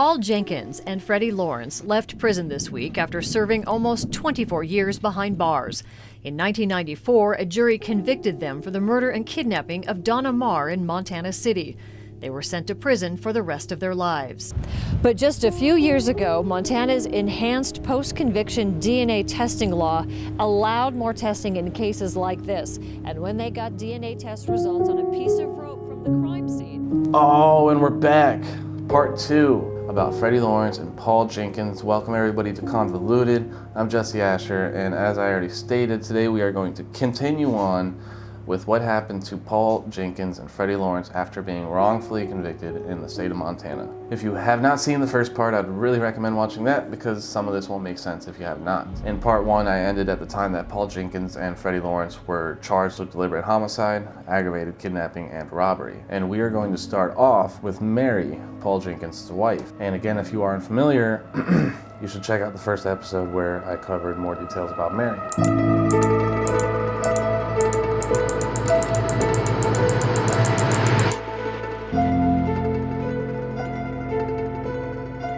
Paul Jenkins and Freddie Lawrence left prison this week after serving almost 24 years behind bars. In 1994, a jury convicted them for the murder and kidnapping of Donna Marr in Montana City. They were sent to prison for the rest of their lives. But just a few years ago, Montana's enhanced post-conviction DNA testing law allowed more testing in cases like this. And when they got DNA test results on a piece of rope from the crime scene... Oh, and we're back. Part 2 about Freddie Lawrence and Paul Jenkins. Welcome everybody to Convoluted. I'm Jesse Asher, and as I already stated, today we are going to continue on with what happened to Paul Jenkins and Freddie Lawrence after being wrongfully convicted in the state of Montana. If you have not seen the first part, I'd really recommend watching that because some of this won't make sense if you have not. In part 1, I ended at the time that Paul Jenkins and Freddie Lawrence were charged with deliberate homicide, aggravated kidnapping, and robbery. And we are going to start off with Mary, Paul Jenkins' wife. And again, if you aren't familiar, you should check out the first episode where I covered more details about Mary.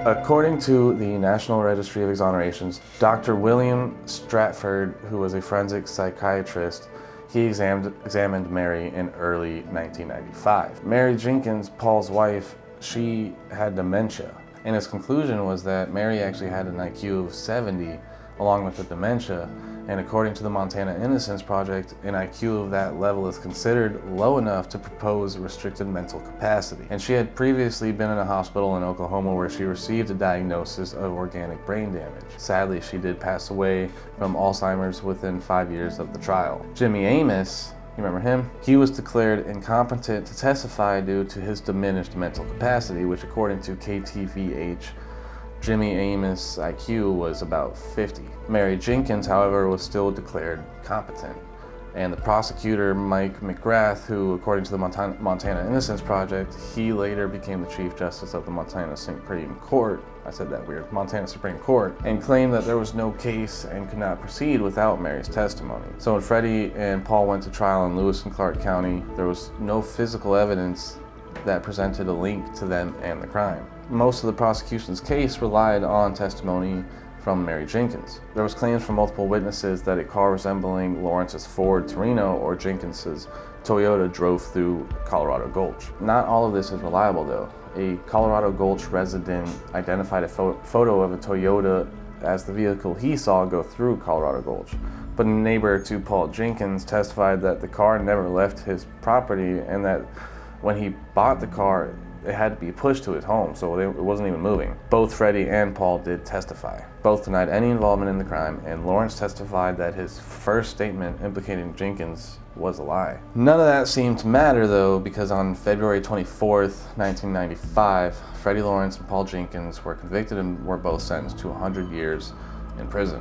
According to the National Registry of Exonerations, Dr. William Stratford, who was a forensic psychiatrist, he examined Mary in early 1995. Mary Jenkins, Paul's wife, she had dementia, and his conclusion was that Mary actually had an IQ of 70 along with the dementia, and according to the Montana Innocence Project, an IQ of that level is considered low enough to propose restricted mental capacity. And she had previously been in a hospital in Oklahoma where she received a diagnosis of organic brain damage. Sadly, she did pass away from Alzheimer's within 5 years of the trial. Jimmy Amos, you remember him? He was declared incompetent to testify due to his diminished mental capacity, which according to KTVH, Jimmy Amos' IQ was about 50. Mary Jenkins, however, was still declared competent. And the prosecutor, Mike McGrath, who, according to the Montana Innocence Project, he later became the Chief Justice of the Montana Supreme Court. I said that weird. Montana Supreme Court, and claimed that there was no case and could not proceed without Mary's testimony. So when Freddie and Paul went to trial in Lewis and Clark County, there was no physical evidence that presented a link to them and the crime. Most of the prosecution's case relied on testimony from Mary Jenkins. There was claims from multiple witnesses that a car resembling Lawrence's Ford Torino or Jenkins's Toyota drove through Colorado Gulch. Not all of this is reliable though. A Colorado Gulch resident identified a photo of a Toyota as the vehicle he saw go through Colorado Gulch. But a neighbor to Paul Jenkins testified that the car never left his property and that when he bought the car, it had to be pushed to his home, so it wasn't even moving. Both Freddie and Paul did testify. Both denied any involvement in the crime, and Lawrence testified that his first statement implicating Jenkins was a lie. None of that seemed to matter though, because on February 24th, 1995, Freddie Lawrence and Paul Jenkins were convicted and were both sentenced to 100 years in prison.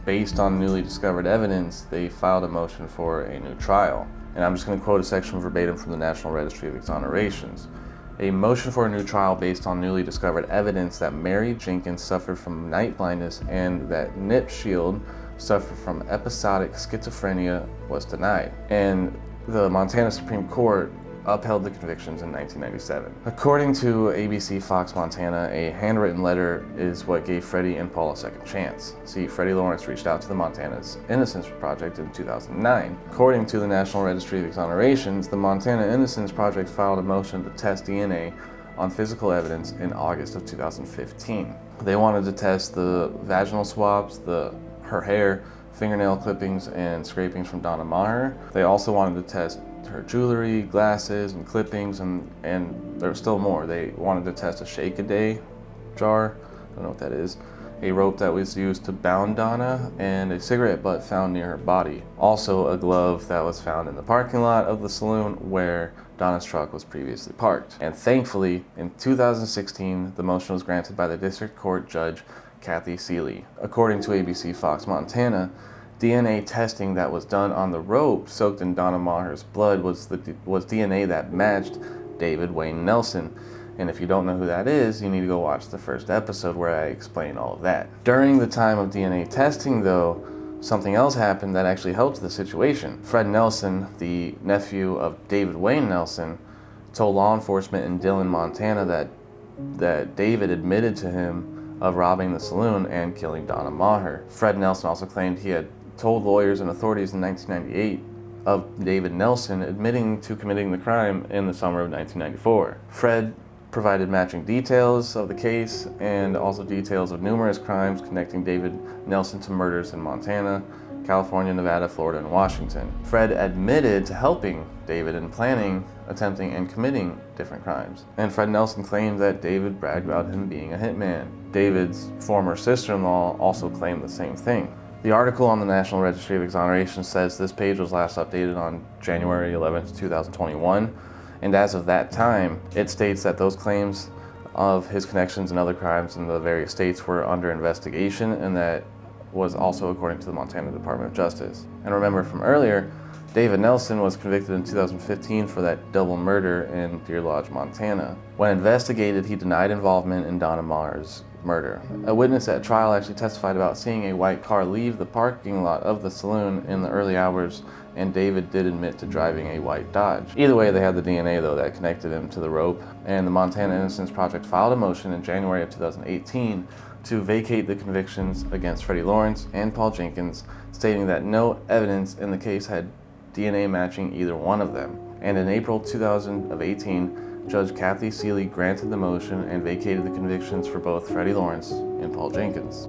Based on newly discovered evidence, they filed a motion for a new trial. And I'm just going to quote a section verbatim from the National Registry of Exonerations. A motion for a new trial based on newly discovered evidence that Mary Jenkins suffered from night blindness and that Nip Shield suffered from episodic schizophrenia was denied. And the Montana Supreme Court upheld the convictions in 1997. According to ABC Fox Montana, a handwritten letter is what gave Freddie and Paul a second chance. See, Freddie Lawrence reached out to the Montana Innocence Project in 2009. According to the National Registry of Exonerations, the Montana Innocence Project filed a motion to test DNA on physical evidence in August of 2015. They wanted to test the vaginal swabs, her hair, fingernail clippings, and scrapings from Donna Marr. They also wanted to test her jewelry, glasses, and clippings, and there was still more. They wanted to test a shake-a-day jar, I don't know what that is, a rope that was used to bound Donna, and a cigarette butt found near her body. Also a glove that was found in the parking lot of the saloon where Donna's truck was previously parked. And thankfully, in 2016, the motion was granted by the District Court Judge Kathy Seeley. According to ABC Fox Montana, DNA testing that was done on the rope soaked in Donna Maher's blood was DNA that matched David Wayne Nelson. And if you don't know who that is, you need to go watch the first episode where I explain all of that. During the time of DNA testing though, something else happened that actually helped the situation. Fred Nelson, the nephew of David Wayne Nelson, told law enforcement in Dillon, Montana that David admitted to him of robbing the saloon and killing Donna Maher. Fred Nelson also claimed he had told lawyers and authorities in 1998 of David Nelson admitting to committing the crime in the summer of 1994. Fred provided matching details of the case and also details of numerous crimes connecting David Nelson to murders in Montana, California, Nevada, Florida, and Washington. Fred admitted to helping David in planning, attempting, and committing different crimes. And Fred Nelson claimed that David bragged about him being a hitman. David's former sister-in-law also claimed the same thing. The article on the National Registry of Exonerations says this page was last updated on January 11th, 2021, and as of that time, it states that those claims of his connections and other crimes in the various states were under investigation, and that was also according to the Montana Department of Justice. And remember from earlier, David Nelson was convicted in 2015 for that double murder in Deer Lodge, Montana. When investigated, he denied involvement in Donna Maher's murder. A witness at trial actually testified about seeing a white car leave the parking lot of the saloon in the early hours, and David did admit to driving a white Dodge. Either way, they had the DNA though that connected him to the rope, and the Montana Innocence Project filed a motion in January of 2018 to vacate the convictions against Freddie Lawrence and Paul Jenkins, stating that no evidence in the case had DNA matching either one of them. And in April 2018, Judge Kathy Seeley granted the motion and vacated the convictions for both Freddie Lawrence and Paul Jenkins.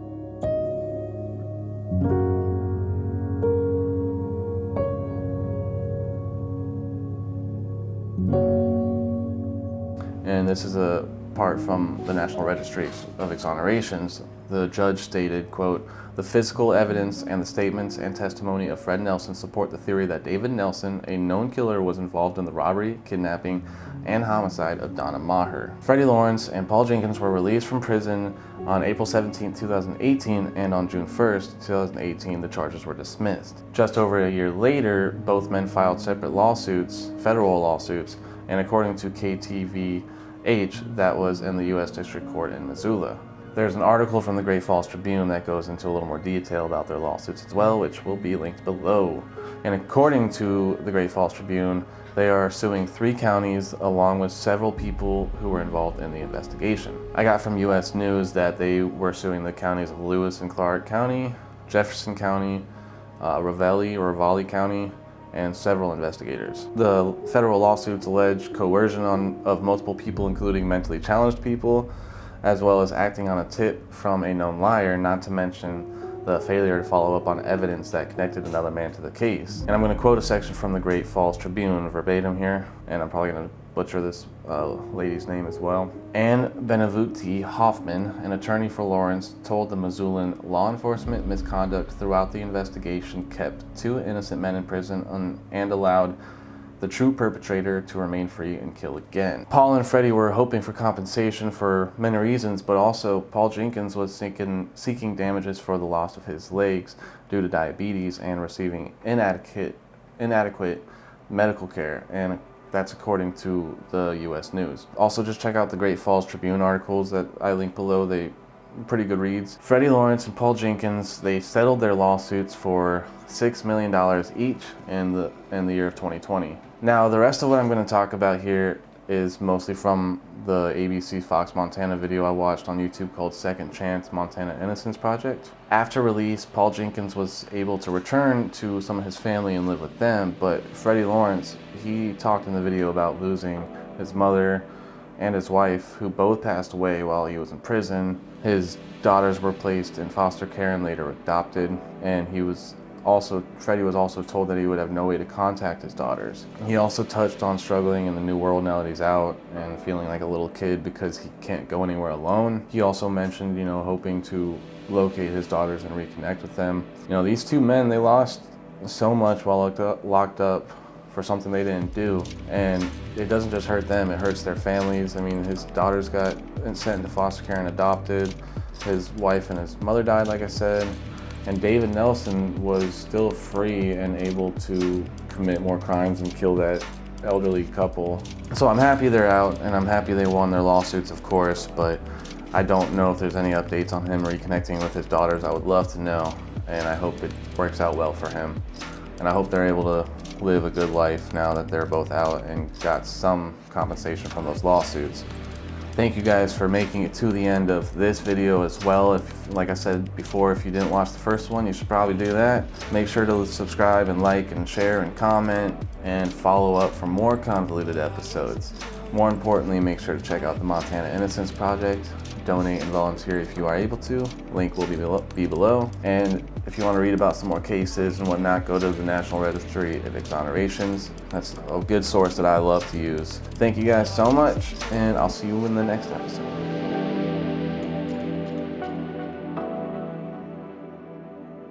And this is a part from the National Registry of Exonerations. The judge stated, quote, "The physical evidence and the statements and testimony of Fred Nelson support the theory that David Nelson, a known killer, was involved in the robbery, kidnapping, and homicide of Donna Maher." Freddie Lawrence and Paul Jenkins were released from prison on April 17, 2018, and on June 1st, 2018, the charges were dismissed. Just over a year later, both men filed separate lawsuits, federal lawsuits, and according to KTVH, that was in the U.S. District Court in Missoula. There's an article from the Great Falls Tribune that goes into a little more detail about their lawsuits as well, which will be linked below. And according to the Great Falls Tribune, they are suing 3 counties along with several people who were involved in the investigation. I got from U.S. News that they were suing the counties of Lewis and Clark County, Jefferson County, Ravalli County, and several investigators. The federal lawsuits allege coercion of multiple people, including mentally challenged people, as well as acting on a tip from a known liar, not to mention the failure to follow up on evidence that connected another man to the case. And I'm going to quote a section from the Great Falls Tribune verbatim here, and I'm probably going to butcher this lady's name as well. Ann Benavuti Hoffman, an attorney for Lawrence, told the Missoulian law enforcement misconduct throughout the investigation kept 2 innocent men in prison and allowed the true perpetrator to remain free and kill again. Paul and Freddie were hoping for compensation for many reasons, but also Paul Jenkins was seeking damages for the loss of his legs due to diabetes and receiving inadequate medical care, and that's according to the U.S. News. Also, just check out the Great Falls Tribune articles that I link below. They pretty good reads. Freddie Lawrence and Paul Jenkins, they settled their lawsuits for $6 million each in the year of 2020. Now, the rest of what I'm going to talk about here is mostly from the ABC Fox Montana video I watched on YouTube called Second Chance Montana Innocence Project. After release, Paul Jenkins was able to return to some of his family and live with them, but Freddie Lawrence, he talked in the video about losing his mother and his wife, who both passed away while he was in prison. His daughters were placed in foster care and later adopted, and Freddie was also told that he would have no way to contact his daughters. He also touched on struggling in the new world now that he's out and feeling like a little kid because he can't go anywhere alone. He also mentioned, hoping to locate his daughters and reconnect with them. These 2 men, they lost so much while locked up for something they didn't do, and it doesn't just hurt them, it hurts their families. I mean, his daughters got sent into foster care and adopted. His wife and his mother died, like I said. And David Nelson was still free and able to commit more crimes and kill that elderly couple. So I'm happy they're out, and I'm happy they won their lawsuits, of course, but I don't know if there's any updates on him reconnecting with his daughters. I would love to know. and I hope it works out well for him. And I hope they're able to live a good life now that they're both out and got some compensation from those lawsuits. Thank you guys for making it to the end of this video as well. If, like I said before, if you didn't watch the first one, you should probably do that. Make sure to subscribe and like and share and comment and follow up for more Convoluted episodes. More importantly, make sure to check out the Montana Innocence Project. Donate and volunteer if you are able to. Link will be below. And if you want to read about some more cases and whatnot, go to the National Registry of Exonerations. That's a good source that I love to use. Thank you guys so much, and I'll see you in the next episode.